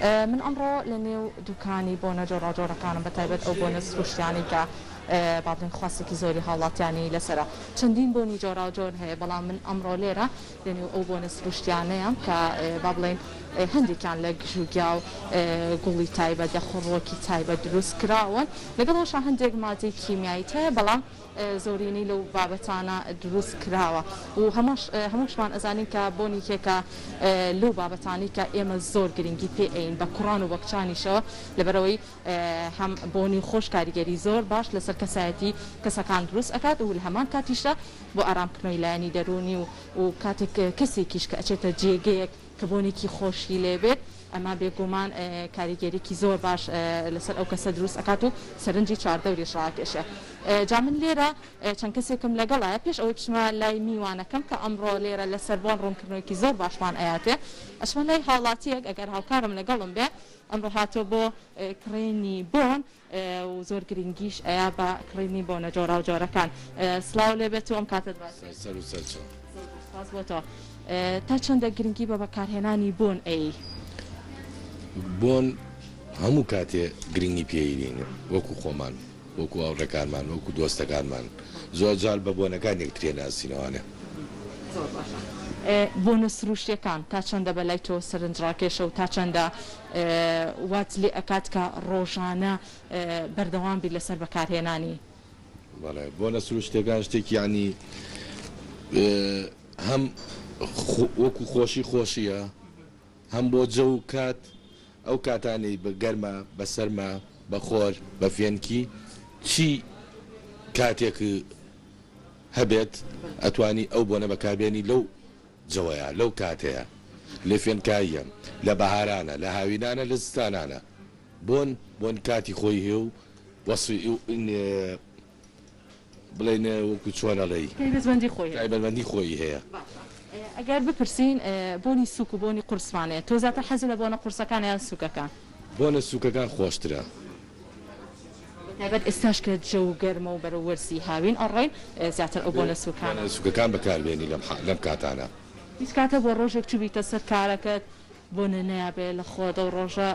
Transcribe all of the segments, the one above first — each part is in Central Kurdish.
من ئەمڕۆ لە نێو دوکانی بۆنە جۆراوجۆرەکانم بە تایبەت ئەو بۆنە سروشتیانی کە بابلین خواستێکی زۆری هاوڵاتیانی لەسرە چەندین بۆنی جۆراوجۆر هەیە بەڵام من ئەمڕۆ لێرە لە نێو ئەو بۆنە سروشتیانەیەم کە بابلین هەندێکیان لە گژوگیا و گوڵی تایبەت لە خۆڕۆکی تایبەت دروست کراون لەگەڵەوەش هەندێک مادەی کیمیایی هەیە بەڵام زۆرینەی لەو بابەتانە دروست کراوە و هەمووشمان ئەزانین کە بۆنی کێکە لەو بابەتانی کە ئێمە زۆر گرنگی پێئین بە کوڕان و بەکچانیشەوە لەبەرەوەی هەم بۆنی خۆش کاریگەری زۆر باش لەسەر کەسایەتی کەسەکان دروست ئەکات و لە هەمان کاتیشە بۆ ئارامکردنەوەی لایەنی دەرونی و کاتێک کەسێکیش کە ئەچێتە جێگەیەک کە بۆنێکی خۆشی لێبێت ئەمە بێگومان کاریگەریکی زۆر باش لەسەر ئەو کەسە دروست ئەکات و سەرنجی چواردەوریش ڕاکێشە. جا من لێرە چەند کەسێکم لەگەڵایە پێش ئەوەی بچمە لای میوانەکەم کە ئەمڕۆ لێرە لەسەر بۆن ڕوونکردنەوەیکی زۆر باشمان ئەیاتێ ئەچمە لای هاوڵاتیەک ئەگەر هاوکارم لەگەڵم بێ ئەمڕۆ هاتۆ بۆ کڕێنی بۆن و زۆر گرنگیش ئەیا بە کڕێنی بۆنە جۆراوجۆرەکان سڵاو لێبێت و ئەم کاتت باس بۆ تۆ تا چەندە گرنگی بە بەکارهێنانی بۆن ئەی بۆن هەموو کاتێ گرنگی پێیرینە وەکو خۆمان وەکو هاوڕێکانمان وەکو دۆستەکانمان زۆر جار بە بۆنەکان یەکترێ ناسینەوانێ بۆنە سروشتیەکان تا چەندە بەلای تۆ سەرنجڕاکێشە و تا چەندە وات لێ ئەکات کە ڕۆژانە بەردەوام بی لەسەر بەکارهێنانی بۆنە سروشتەکان شتێکی ینی هەم وەکو خۆشیە هەم بۆ جە و کات ئەو کاتانی بە گەرمە بە سەرمە بە خۆر بە فێنکی چی کاتێک هەبێت ئەتوانی ئەو بۆنە بەکاربێنی لەو جەوەیە لەو کاتەیە لە فێنکاییە لە بەهارانە لە هاوینانە لە زستانانە بۆن کاتی خۆی هێ و بڵێن وەکو چۆنەڵی تایبەتمەندی خۆی هەیە. ئەگەر بپرسین بۆنی سوک و بۆنی قورسمانەیە تۆ زیاتر حەز لە بۆنە قورسەکان یان سوکەکان؟ بۆنە سوکەکان خۆشترە. تایبەت ئێستاش کە جە و گەرمە و بەرە وەرزی هاوین ئەڕێن زیاتر ئەو بۆنە سوکەکان بەکاربێنی لەم کاتانە. هیچ کاتە بۆ ڕۆژێک چ بیتە سەر کارەکەت بۆنە نایابێ لە خۆدە و ڕۆژە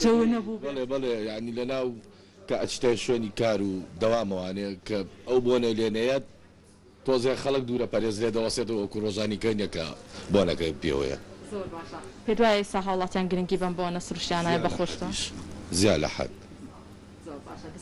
جەوە نەبوو بڵێ یعنی لەناو کە ئەچتە شوێنی کار و دەوامەوانەیە کە ئەو بۆنە لێنەیەت تۆزێ خەڵک دوورە پەرێز لێ دەوەسێتەوە وەکو ڕۆژانی کەنیەکە بۆنەکە پێوەیە. پێ دوایە ئێستا هاوڵاتیان گرنگی بەم بۆنە سروشتیانایە بەخۆشتە زیاد لە حەد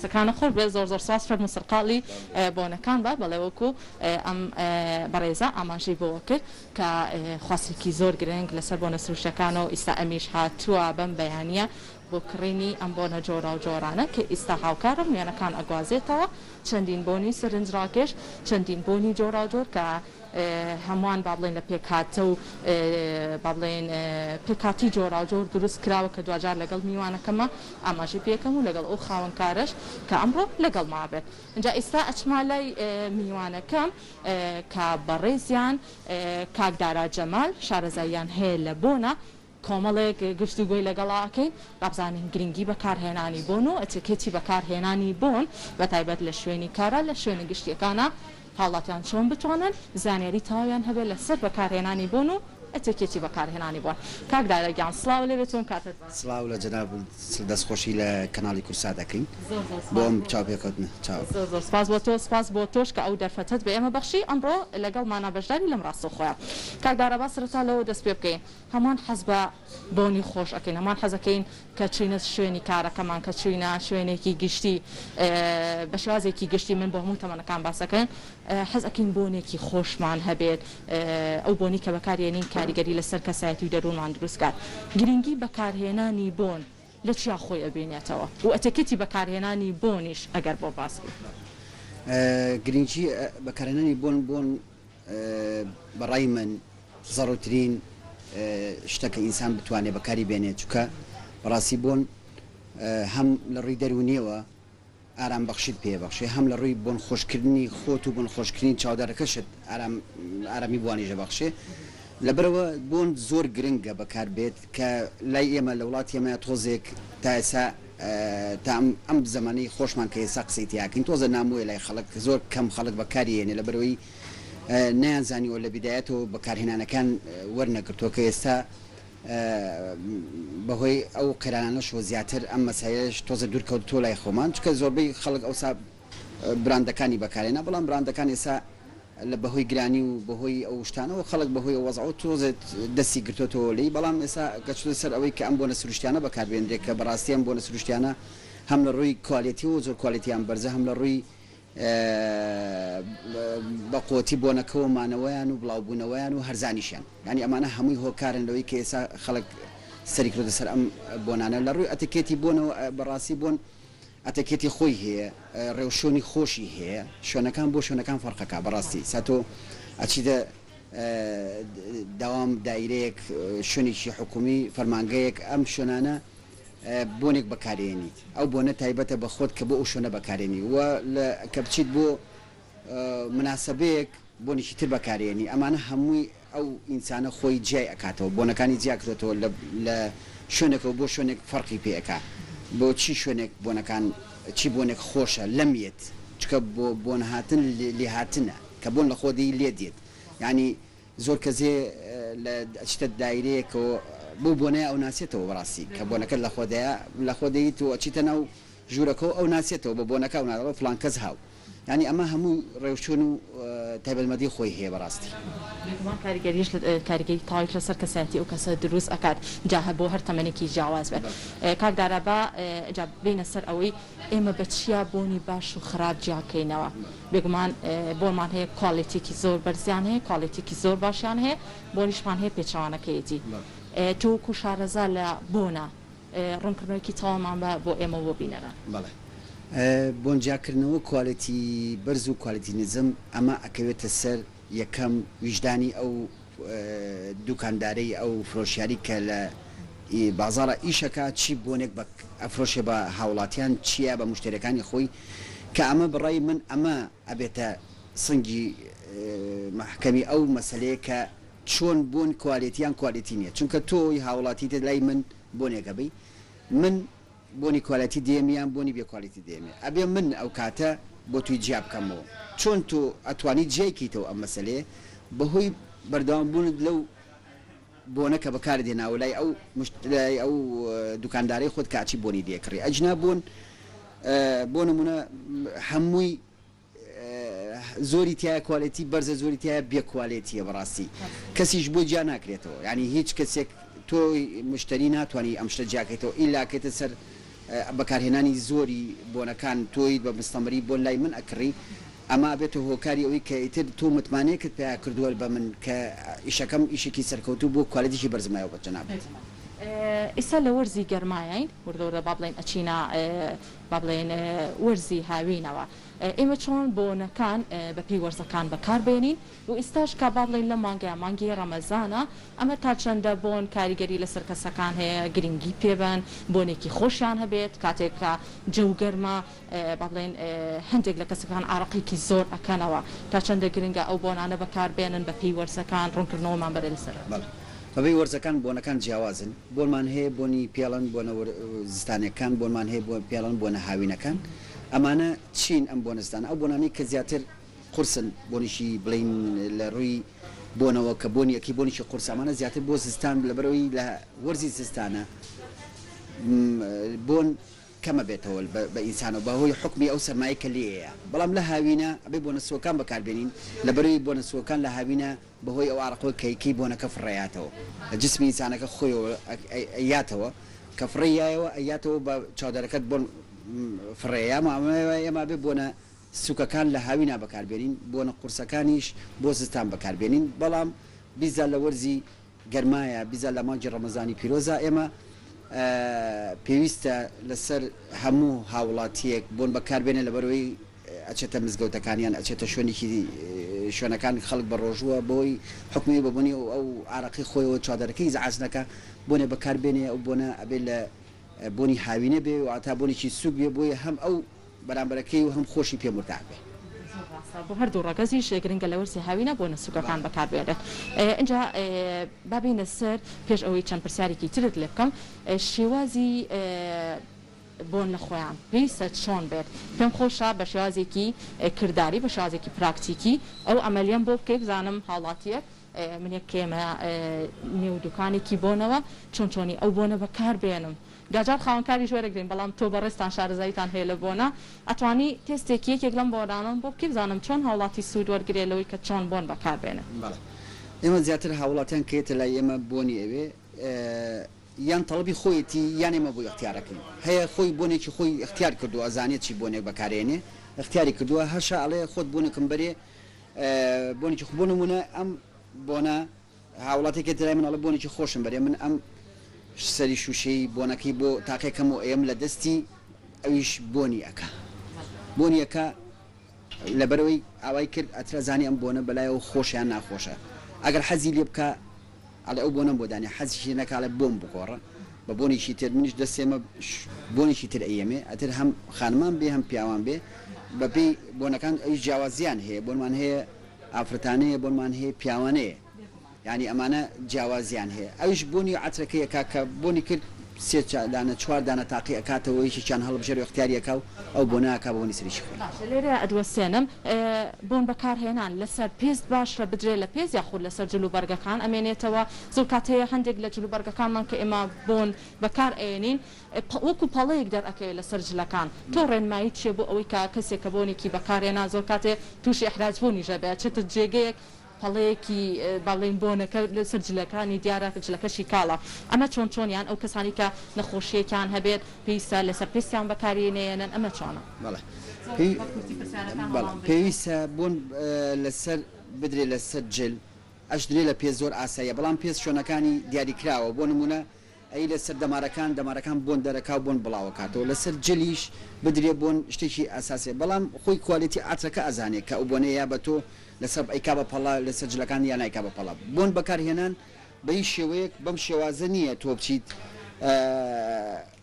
سەکانە خۆر بێ زۆر ساس فەرمو سەرقاڵی بۆنەکان بە بەڵێ وەکو ئەم بەڕێزە ئاماژەی بۆ کرد کە خواستێکی زۆر گرنگ لەسەر بۆنە سروشتەکان و ئێستا ئەمیش هاتووە بەم بەیانیە بۆ کڕینی ئەم بۆنە جۆراوجۆرانە کە ئێستا هاوکارم وێنەکان ئەگوازێتەوە چەندین بۆنی سەرنجڕاکێش چەندین بۆنی جۆراوجۆر کە هەمووان با بڵێن لە پێکاتە و با بڵێن پێکاتی جۆراوجۆر دروست کراوە کە دوجار لەگەڵ میوانەکەمە ئاماژەی پێکەم و لەگەڵ ئەو خاوەنکارش کە ئەمڕۆ لەگەڵ مابێت اینجا ئێستا ئەچما لای میوانەکەم کە بەڕێزیان کاکدارا جەمال شارەزاییان هەیە لە بۆنە کۆمەڵێک گفتوگۆی لەگەڵاکەین بابزانین گرنگی بەکارهێنانی بۆن و ئەتیکێتی بەکارهێنانی بۆن بە تایبەت لە شوێنی کارە لە شوێنە گشتیەکانە هاوڵاتیان چۆن بتوانن زانیاری تاویان هەبێت لەسەر بەکارهێنانی بۆن و ئەتیکێتی بەکارهێنانی بۆن. کاکدارەگیان سڵاو لێبێتون کاتت سڵاو لە جەناب دەستخۆشی لە کەناڵی کورسا دەکەین بۆم چاوپێکەوتن زۆر سپاس بۆ تۆ سپاس بۆ تۆش کە ئەو دەرفەتت بە ئێمە بەخشی ئەمڕۆ لەگەڵمانە بەشداری لەم ڕاستە خۆیان. کاکدارە با سەرەتا لەوە دەست پێ بکەین هەمان حەز بە بۆنی خۆش ئەەکەین هەمان حەزەکەین کە چوینە شوێنی کارەکەمان کە چوینە شوێنێکی گشتی بە شێوازێکی گشتی من بۆ هەموو تەمەنەکان باسەکەن حەز ئەکەین بۆنێکی خۆشمان هەبێت ئەو بۆنی کە بەکارهێنین کاریگەری لەسەر کەسایەتی و دەروونمان دروستکات گرنگی بەکارهێنانی بۆن لە چیا خۆی ئەبێنێتەوە و ئەتەکێتی بەکارهێنانی بۆنیش ئەگەر بۆ باس گرنگی بەکارهێنانی بۆن بەڕای من زەڕوترین شتەکە ئینسان بتوانێت بەکاری بێنێت چکە بەڕاستی بۆن هەم لە ڕووی دەرونیەوە ئارام بەخشیت پێبەخشێ هەم لە ڕووی بۆن خۆشکردنی خۆت و بۆن خۆشکردنی چاودارەکەشت ئارامی بوانیژە بەخشێ لەبەرەوە بۆن زۆر گرنگە بەکار بێت کە لای ئێمە لە وڵاتی ئێمە تۆزێک تا ئێستا تا ئەم زمانی خۆشمان کە ئێستا قسەی تیاکەین تۆزە نامۆی لای خەڵک زۆر کەم خەڵک بەکارهێنێ لەبەرەوەی نەیانزانیەوە لە بیدایەتەوە بەکارهێنانەکان وەرنەگرتووە کە ئێستا بەهۆی ئەو قێرانانەشەوە زیاتر ئەم مەسایلش تۆزە دوورکەوتۆ لای خۆمان چکە زۆربەی خەڵک ئەوسا براندەکانی بەکارێنا بەڵام براندەکان ئێسا لە بەهۆی گرانی و بەهۆی ئەو شتانەوە خەڵک بەهۆی وەزع تۆزت دەستی گرتوتەوە لی بەڵام ئێسا گەچۆ سەر ئەوەی کە ئەم بۆنە سروشتیانە بەکاربێنرێت کە بەڕاستی ئەم بۆنە سروشتیانە هەم لە ڕووی کوالیتی و زۆر کوالیتیان بەرزە هەم لە ڕووی بەقۆتی بۆنەکەوەمانەوەیان و بڵاوبوونەوەیان و هەرزانیشیان ینی ئەمانە هەمووی هۆکارن لەوەی کە ئێسا خەڵک سەریکرۆدە سەر ئەم بۆنانە لە ڕووی ئەتەکێتی بۆنەوە بەڕاستی بۆن ئەتەکێتی خۆی هەیە ڕێوشۆنی خۆشی هەیە شوێنەکان بۆ شوێنەکان فەرقەکە بەڕاستی ساتۆ ئەچیدە داوام دایرەیەک شوێنێکی حکومی فەرمانگەیەک ئەم شوێنانە بۆنێک بەکارێنیت ئەو بۆنە تایبەتە بە خۆت کە بۆ ئەو شوێنە بەکارێنی و کە بچیت بۆ مناسبەیەک بۆنیشی تر بەکارێنی ئەمانە هەمووی ئەو ئینسانە خۆی جیای ئەکاتەوە بۆنەکانی جیاکرێتەوە لە شوێنێکەوە بۆ شوێنێک فەرقی پێەکە بۆ چی شوێنێک بۆنەکان چی بۆنێک خۆشە لەمیت چکە بۆ بۆن هاتن لێ هاتنە کە بۆن لە خۆدەی لێ دێت ینی زۆر کەزێ شتە دایرەیەکەوە بۆ بۆنەیە ئەو ناسێتەوە بەڕاستی کە بۆنەکە لە خۆدەی تۆ ئەچیتە ناو ژوورەکە ئەو ناسێتەوە بە بۆنەکە و ناڵەوە فلان کەس هاو ینی ئەمە هەموو ڕێوشون و تایبەتمەدی خۆی هەیە بەڕاستی کاریگەریش کاریگەری تاویک لەسەر کەسایەتی ئەو کەسە دروست ئەکات جاهە بۆ هەر تەمەنێکی جیاواز بێت کاکدارە بە بینە سەر ئەوەی ئێمە بە چیا بۆنی باش و خراپ جیاکەینەوە بێگومان بۆمان هەیە کوالیتێکی زۆر بەرزیان هەیە کوالیتێکی زۆر باشیان هەیە بۆنیشمان هەیە پێچوانەکەیەتی تۆکو شارەزا لە بۆنە ڕوونکردنەوەیکی تاوامان بە بۆ ئێمە بۆ بینەرە بۆنجاکردنەوە کوالیتی بەرز و کوالیتی نزم ئەمە ئەکەوێتە سەر یەکەم ویژدانی ئەو دوکاندارەی ئەو فرۆشیاری کە لە بازارە ئیشەکە چی بۆنێک ئەفرۆشێ بە هاوڵاتیان چییە بە مشتێرەکانی خۆی کە ئەمە بڕای من ئەمە ئەبێتە سنگی محکەمی ئەو مەسلەیە کە چۆن بۆن کوالیتیان کوالیتی نییە چونکە تۆی هاوڵاتی تێ لای من بۆنێکەبی من بۆنی کوالیتی دێمیان بۆنی بێ کوالیتی دێمێ ئەبێ من ئەو کاتە بۆ توی جیا بکەمەوە چۆن تۆ ئەتوانی جێکیتەوە ئەم مەسلێ بەهۆی بەردەوامبوونت لەو بۆنە کە بەکار دێناوە لای ئەو دوکاندارەی خۆت کاچی بۆنی دێکڕی ئەجنا بۆن بۆ نمونە هەمووی زۆری تایە کوالیتی بەرزە زۆری تایە بێ کوالیتیە بەڕاستی کەسیش بۆ جیا ناکرێتەوە ینی هیچ کەسێک تۆ مشتری ناتوانانی ئەم شتە جاکەیتەوە ئیلاکێتە سەر بەکارهێنانی زۆری بۆنەکان تۆی بە مستەمەری بۆن لای من ئەکڕی ئەما بێتە هۆکاری ئەوەی کە ئیتر تۆ متمانەیەکت پێ کردووە بە من کە ئیشەکەم ئیشێکی سەرکەوتوو بۆ کوالیتیشی بەرزمایەوە بە جەناب ئێستا لە وەرزی گەرمایین وردەورە با بڵێن ئەچینە با بڵێن وەرزی هاوینەوە ئێمە چۆن بۆنەکان بە پێی وەرزەکان بەکاربێنین و ئێستاش کا با بڵێن لە مانگی ڕەمەزانە ئەمە تا چەندە بۆن کاریگەری لەسەر کەسەکان هەیە گرنگی پێبن بۆنێکی خۆشیان هەبێت کاتێک کە جەوگەرمە با بڵێن هەندێک لە کەسەکان ئاڕقێکی زۆر ئەکەنەوە تا چەندە گرنگە ئەو بۆنانە بەکاربێنن بە پێی وەرزەکان ڕوونکردنەوەمان بەرە لەسەر بەبێ وەرزەکان بۆنەکان جیاوازن بۆنمان هەیە بۆنی پێڵەن بۆنە زستانەکان بۆنمان هەیە بۆ پێڵەن بۆنە هاوینەکان ئەمانە چین ئەم بۆنەستان ئەو بۆنانی کە زیاتر قورسن بۆنیشی بڵین لە ڕووی بۆنەوە کە بۆنیەکی بۆنیشی قورس ئەمانە زیاتر بۆ زستان لەبەرەوەی لە وەرزی زستانە بۆن کەمە بێتەوە بە ئینسانەوە بەهۆی حکمی ئەو سەرمایە کە لێیە بەڵام لە هاوینە ئەبێ بۆنە سوەکان بەکاربێنین لەبەرەوەی بۆنە سوەکان لە هاوینە بەهۆی ئەو ئاڕقۆی کەیکەی بۆنەکە فڕێیاتەوە لە جسمی ئینسانەکە خۆیەوە ئەیاتەوە کە فڕێیایەوە ئەیاتەوە بە چاودەرەکەت بۆن فڕێیا ئێمە بێ بۆنە سوکەکان لە هاوینا بەکاربێنین بۆنە قورسەکانیش بۆ زستان بەکاربێنین بەڵام بیزا لە وەرزی گەرمایە بیزا لە مانگی ڕەمەزانی پیرۆزە ئێمە پێویستە لەسەر هەموو هاوڵاتیەک بۆن بەکاربێنە لەبەرەوەی ئەچێتە مزگەوتەکانیان ئەچێتە شوێنەکان خەڵک بە ڕۆژووە بۆی حکمی ببوونی ئەو ئارەقی خۆیەوە چادەرەکەی زعازنەکە بۆنێ بەکاربێنێ ئەو بۆنە ئەبێ لە بۆنی هاوینە بێ و ئاتا بۆنێکی سوک بێ بۆی هەم ئەو بەرامبەرەکەی و هەم خۆشی پێ مرتاح بێ بۆ هەردوو ڕەگەزیش گرنگە لە وەرزی هاوینە بۆنە سوکەکان بەکاربێنێت اینجا بابینە سەر پێش ئەوەی چەند پرسیارێکی ترت لێ بکەم شێوازی بۆن لە خۆیان پێویستە چۆن بێت پێم خۆشە بە شێوازێکی کردداری بە شێوازێکی پراکتیکی ئەو ئەمەلیان بۆ بکەی بزانم هاوڵاتیەک من یەک کێمە نێو دوکانێکی بۆنەوە چۆنی ئەو بۆنە بەکار بێنم گاجار خاوەنکاری وەرەگرین بەڵام تۆ بەڕێستان شارەزاییتان هەیە لە بۆنە ئەتوانی تێستێکی یەکێک لەم بۆنانم بۆ بکەی بزانم چۆن هاوڵاتی سوود وەرگێ لەوەی کە چۆن بۆن بەکار بێنە ئێمە زیاتر هاوڵاتیان کێتە لای ئێمە بۆنی ئەوێ یان تەڵبی خۆیەتی یان ئێمە بۆ اختیارەکەین هەیە خۆی بۆنێکی خۆی اختیار کردو ئەزانێت چی بۆنێک بەکارێنێ اختیاری کردووە هەرشا ئەڵێ خۆت بۆنێکم بەرێ بۆنێکی خۆ بۆ نمونە ئەم بۆنە هاوڵاتێکی لای من ئەڵێ بۆنێکی خۆشم بەرێ من ئەم سەری شوشەی بۆنەکەی بۆ تاقێکەکەم و ئێم لە دەستی ئەویش بۆنی ئەکا بۆنی ئەکا لەبەرەوەی ئاوای کرد ئەترەزانی ئەم بۆنە بەلایەوە خۆشیان ناخۆشە ئەگەر حەزی لێ بکە ئەڵێ ئەو بۆنەم بۆ دانی حەزیشی نەکاڵێ بۆم بگۆڕە بە بۆنێکی تر منیش دەستێمە بۆنێکی تر ئەیەمێ ئەتر هەم خانمان بێ هەم پیاوان بێ بەپێی بۆنەکان ئەوی جیاوازیان هەیە بۆنمان هەیە ئافرەتانەیە بۆنمان هەیە پیاوانەیە یعنی ئەمانە جیاوازیان هەیە ئەویش بۆنی عەترەکەی کاکە بۆنی کرد سێ دانە چوار دانە تاقی ئەکاتەوە یەکێکیان هەڵبژێر و اختیاریەکە و ئەو بۆنە ئەکا بۆنی سریشی لێرە ئەدوەسێنم بۆن بەکارهێنان لەسەر پێست باشە بدرێ لە پێست یاخود لەسەر جلوبەرگەکان ئەمێنێتەوە زۆر کات هەیە هەندێک لە جلوبەرگەکانمان کە ئێمە بۆن بەکار ئێنین وەکو پەڵەیەک دەرئەکەوێ لەسەر جلەکان تۆ ڕێنمایی چێ بۆ ئەوەی کە کەسێک کە بۆنێکی بەکارهێنا زۆر کاتێ تووشی ئەحراج بۆنیژە بێت چێتە جێگەیەک پەڵەیەکی باڵێن بۆنەکە لەسەر جلەکانی دیارە جلەکەشی کاڵە ئەمە چۆنیان ئەو کەسانی کە نەخۆشیەکان هەبێت پێویستە لەسەر پێستیان بەکارێنێنن ئەمە چۆنە پێویستە بۆن لەسەر بدرێ لەسەر جل ئەش درێ لە پێ زۆر ئاساییە بەڵام پێست شوێنەکانی دیاریکراوە بۆ نمونە ئەی لەسەر دەمارەکان بۆن دەرەکا بۆن بڵاوکاتەوە لەسەر جلیش بدرێ بۆن شتێکی ئاساسێ بەڵام خۆی کوالیتی ئاترەکە ئەزانێت کە ئەو بۆنەیە بە تۆ لەسەر ئەیکا بە پەڵا لەسەر جلەکان یان نایکا بە پەڵا بۆن بەکارهێنان بەی شێوەیەک بەم شێوازە نییە تۆ بچیت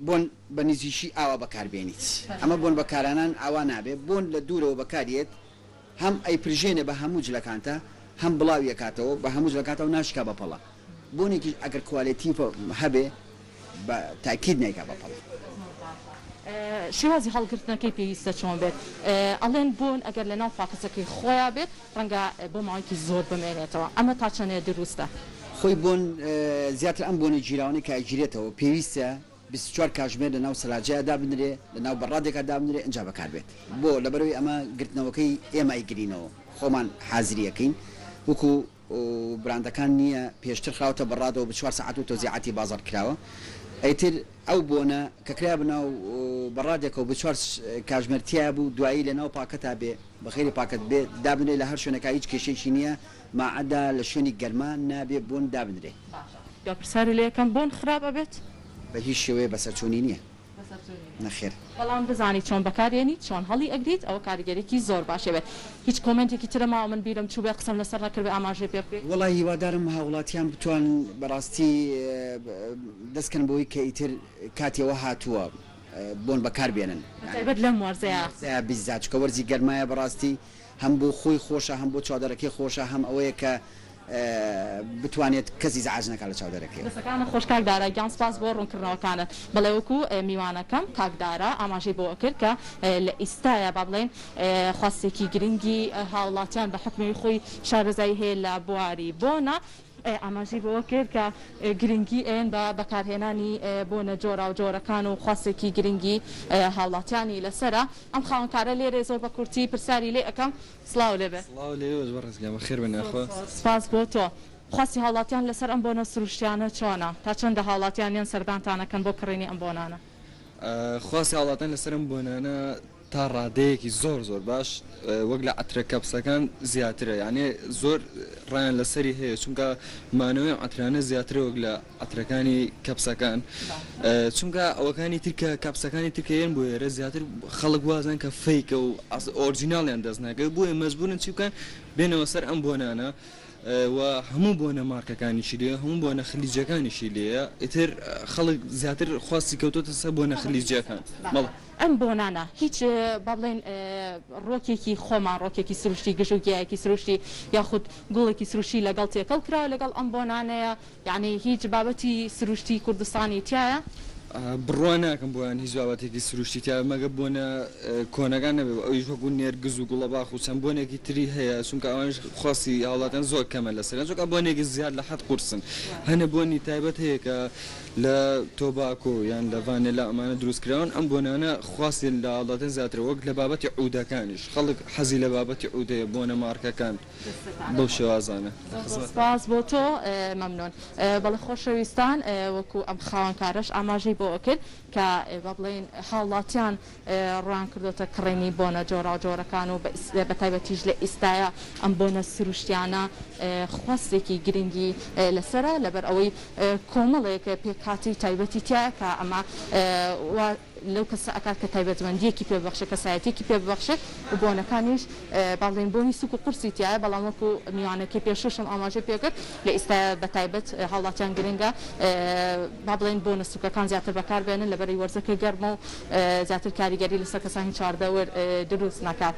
بۆن بە نزیشی ئاوا بەکاربێنیت ئەمە بۆن بەکارانان ئاوا نابێت بۆن لە دوورەوە بەکارێت هەم ئەی پرژێنێ بە هەموو جلەکانتە هەم بڵاویەکاتەوە بە هەموو جلەکاتەوە ناشکا بە پەڵا بۆنێکی ئەگەر کوالیتی هەبێ بە تاکید نایکا بە پەڵا شێوازی هەڵگرتنەکەی پێویستە چۆن بێت ئەڵێن بوون ئەگەر لە ناو پاکەسەکەی خۆیان بێت ڕەنگە بۆ ماوەیەکی زۆر بمێنێتەوە ئەمە تا چەندێ دروستە خۆی بۆن زیاتر ئەم بۆنی جیراوانی کە ئەگیرێتەوە پێویستە 24 کاتژمێر لە ناو سەلاجەیەدا بنرێ لە ناو بەڕادێکدا بنرێ ئەنجا بەکار بێت بۆ لەبەرەوەی ئەمە گرتنەوەکەی ئێمە ئەیگرینەوە خۆمان حازریەکەین وەکو براندەکان نییە پێشتر خراوتە بەڕادەوە ب 4 ساعت و تۆزیعاتی بازار کراوە ئەیتر ئەو بۆنە کە کرا بناو بەڕادێکەوە ب 4 کاتژمێرتیا بوو دوایی لە ناو پاکەتا بێ بەخێری پاکەت بێ دابنێ لە هەر شوێنەکە هیچ کێشەیەکی نییە ماعەدا لە شوێنی گەرمان نابێ بۆن دابنرێ یا پرسیاری لێ یەکەم بۆن خراپ ئەبێت بە هیچ شێوەیە بەسەرچوونی نییە نەخێر بەڵام بزانی چۆن بەکارێنی چۆن هەڵی ئەگریت ئەوە کاریگەرێکی زۆر باشێ بێت هیچ کۆمنتێکی ترە ماوە من بیرم چوو بێ قسەم لەسەر نەکرد بێ ئاماژێ پێ بکرێت وەڵی هیوادارم هاوڵاتیان بتوان بەڕاستی دەستکەن بۆی کە ئیتر کاتێەوە هاتووە بۆن بەکاربێنن تایبەت لەم وەرزەیە بیزات چکە وەرزی گەرمایە بەڕاستی هەم بۆ خۆی خۆشە هەم بۆ چاودەرەکەی خۆشە هەم ئەوەیە کە بتوانێت کەسی زعاج نەکات لە چاودەرەکەی دەستەکانە خۆش کاکدارە گیان سپاس بۆ ڕوونکردنەوەکانت بەڵێ وەکو میوانەکەم کاکدارە ئاماژەی بۆ کرد کە لە ئیستایە با بڵێن خواستێکی گرنگی هاوڵاتیان بە حکمی خۆی شارەزایی هەیە لە بواری بۆنە ئاماژی بۆ کرد کە گرنگی ئێن بە بەکارهێنانی بۆنە جۆرا و جۆرەکان و خواستێکی گرنگی هاوڵاتیانی لەسرە ئەم خاوەنکارە لێرە زۆر بە کورتی پرسیاری لێ ئەەکەم سلااو لێبێ سپاس بۆ تۆ خواستی هاوڵاتیان لەسەر ئەم بۆنە سروشتیانە چۆنە تا چەندە هاوڵاتیانیان سەردانتانەکەن بۆ کڕێنی ئەم بۆنانە خواستی هاوڵاتیان لەسەر ئەم بۆنانە تا ڕادەیەکی زۆر باش وەک لە ئەترە کەپسەکان زیاترە یعنی زۆر ڕایان لەسەری هەیە چونکە مانەوەی ئەترانە زیاترە وەک لە ئەترەکانی کەپسەکان چونکە ئەوەکانی ترکە کەپسەکانی ترکەیان بۆ ئێرە زیاتر خەڵک وازان کە فەیکە و ئۆرجیناڵیان دەست ناکە بۆیە مەجبورن چی بکەن بێنەوە سەر ئەم بۆنانە و هەموو بۆنە مارکەکانیشی لێ هەموو بۆنە خلیجەکانیشی لێە ئیتر خەڵک زیاتر خواستی کەوتۆتە سەر بۆنە خلیجەکان ئەم بۆنانە هیچ با بڵێن ڕۆکێکی خۆمان ڕۆکێکی سروشتی گژوگیایەکی سروشتی یاخود گوڵێکی سروشتی لەگەڵ تێکەڵ کرا لەگەڵ ئەم بۆنانەیە یعنی هیچ بابەتی سروشتی کوردستانی تایە بڕوا ناکەم بۆیان هیچ بابەتێکی سروشتی تا مەگە بۆنە کۆنەکان نەبێ ئەویش وەکو نێرگز و گوڵە باخ و چەند بۆنێکی تری هەیە چونکە ئەوانش خاصی هاوڵاتیان زۆر کەمە لەسەر چونکە بۆنێکی زیاد لە حەد قورسن هەنە بۆنی تایبەت هەیە کە لە تۆباکۆ یان لە ڤانێلا ئەمانە دروستکراون ئەم بۆنانە خاصی لە هاوڵاتیان زیاترە وەک لە بابەتی عودەکانیش خەڵک حەزی لە بابەتی عودەیە بۆنە مارکەکان بەو شێوازانە سپاس بۆ تۆ مەمنون بەڵێ خۆشەویستان وەکو ئەم خاوەنکارش ئاماژەی بۆ کرد کە با بڵێن هاوڵاتیان ڕوان کردوتە کڕێنی بۆنە جۆرا جۆرەکان و بە تایبەتیش لە ئێستاە ئەم بۆنە سروشتیانە خواستێکی گرنگی لەسرە لەبەر ئەوەی کۆمەڵێک پێکاتی تایبەتی تایە کە ئەمە لەو کەسە ئەکات کە تایبەتمەندیەکی پێبەخشە کەسایەتێکی پێبەخشێ و بۆنەکانیش باڵێن بۆنی سوک و قورسی تایە بەڵام وەکو میوانەکەی پێشەشم ئاماژە پێکرد لە ئێستا بە تایبەت هاوڵاتیان گرنگە با بڵێن بۆنە سوکەکان زیاتر بەکاربێنن لەبەرەی وەرزەکەی گەرمە و زیاتر کاریگەری لەسەر کەسانی چواردە دروست ناکات.